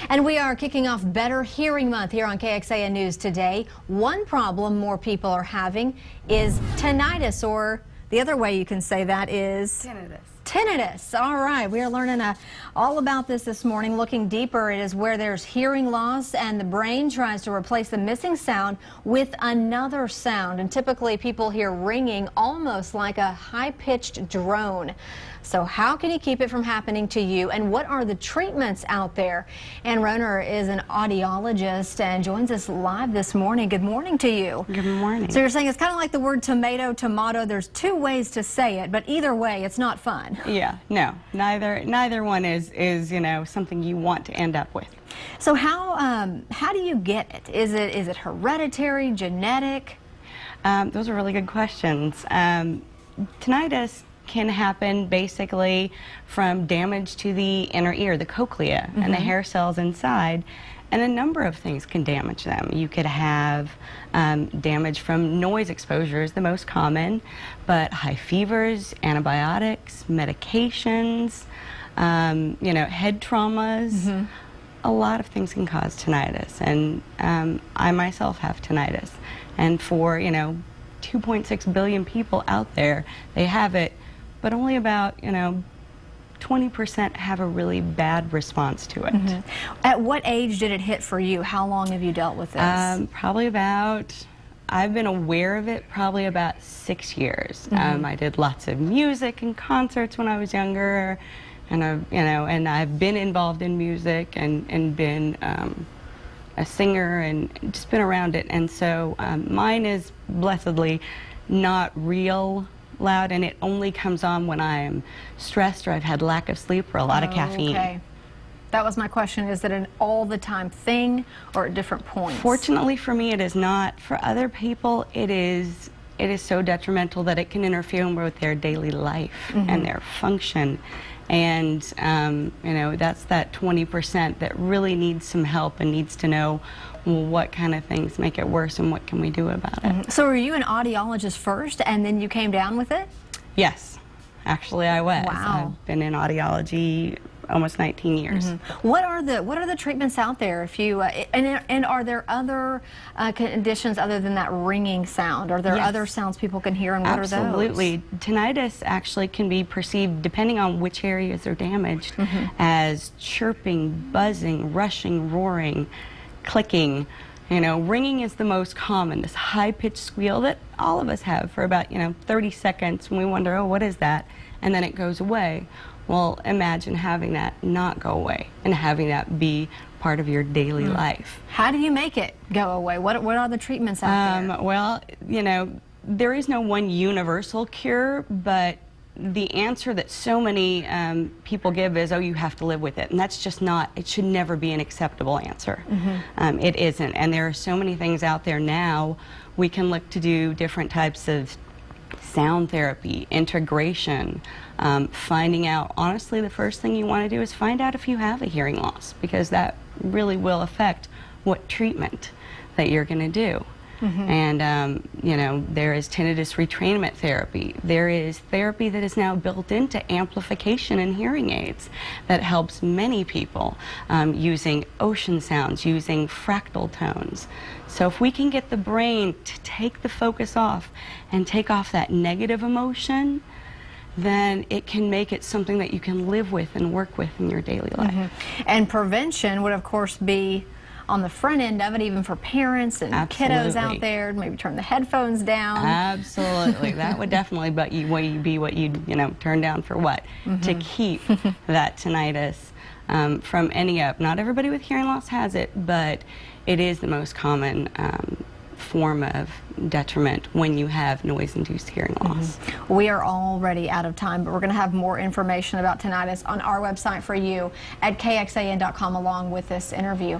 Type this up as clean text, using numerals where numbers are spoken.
And we are kicking off Better Hearing Month here on KXAN News today. One problem more people are having is tinnitus, or the other way you can say that is Tinnitus. Tinnitus. All right, we are learning all about this morning. Looking deeper, it is where there's hearing loss and the brain tries to replace the missing sound with another sound. And typically people hear ringing almost like a high-pitched drone. So how can you keep it from happening to you, and what are the treatments out there? Ann Rohner is an audiologist and joins us live this morning. Good morning to you. Good morning. So you're saying it's kind of like the word tomato. There's two ways to say it, but either way, it's not fun. Yeah, no, neither one is something you want to end up with. So how do you get it? Is it hereditary, genetic? Those are really good questions. Tinnitus can happen basically from damage to the inner ear, the cochlea, and the hair cells inside, and a number of things can damage them. You could have damage from noise exposure is the most common, but high fevers, antibiotics, medications, head traumas. A lot of things can cause tinnitus, and I myself have tinnitus, and for 2.6 billion people out there, they have it, but only about 20% have a really bad response to it. At what age did it hit for you? How long have you dealt with this? Probably about, I've been aware of it probably about 6 years. I did lots of music and concerts when I was younger, and I've been involved in music and been a singer and just been around it, and so mine is blessedly not real loud, and it only comes on when I am stressed or I've had lack of sleep or a lot of caffeine. Okay. That was my question. Is it an all-the-time thing or at different points? Fortunately for me, it is not. For other people, it is so detrimental that it can interfere with their daily life and their function. And that's that 20% that really needs some help and needs to know, well, what kind of things make it worse and what can we do about it. So were you an audiologist first and then you came down with it? Yes, actually I was. Wow. I've been in audiology almost 19 years. What are the treatments out there? If you and are there other conditions other than that ringing sound? Are there other sounds people can hear, and what are those? Absolutely. Tinnitus actually can be perceived, depending on which areas are damaged, as chirping, buzzing, rushing, roaring, clicking. Ringing is the most common, this high-pitched squeal that all of us have for about 30 seconds, and we wonder, oh, what is that? And then it goes away. Well, imagine having that not go away and having that be part of your daily life. How do you make it go away? What are the treatments out there? Well, there is no one universal cure, but the answer that so many people give is, oh, you have to live with it. And that's just not, it should never be an acceptable answer. It isn't. And there are so many things out there now. We can look to do different types of sound therapy, integration, finding out, honestly, the first thing you want to do is find out if you have a hearing loss, because that really will affect what treatment that you're going to do. And, there is tinnitus retrainment therapy. There is therapy that is now built into amplification and hearing aids that helps many people using ocean sounds, using fractal tones. So if we can get the brain to take the focus off and take off that negative emotion, then it can make it something that you can live with and work with in your daily life. And prevention would, of course, be on the front end of it, even for parents and kiddos out there. Maybe turn the headphones down. Absolutely. That would definitely be what you'd turn down for what? To keep that tinnitus from any up. Not everybody with hearing loss has it, but it is the most common form of detriment when you have noise-induced hearing loss. We are already out of time, but we're going to have more information about tinnitus on our website for you at kxan.com along with this interview.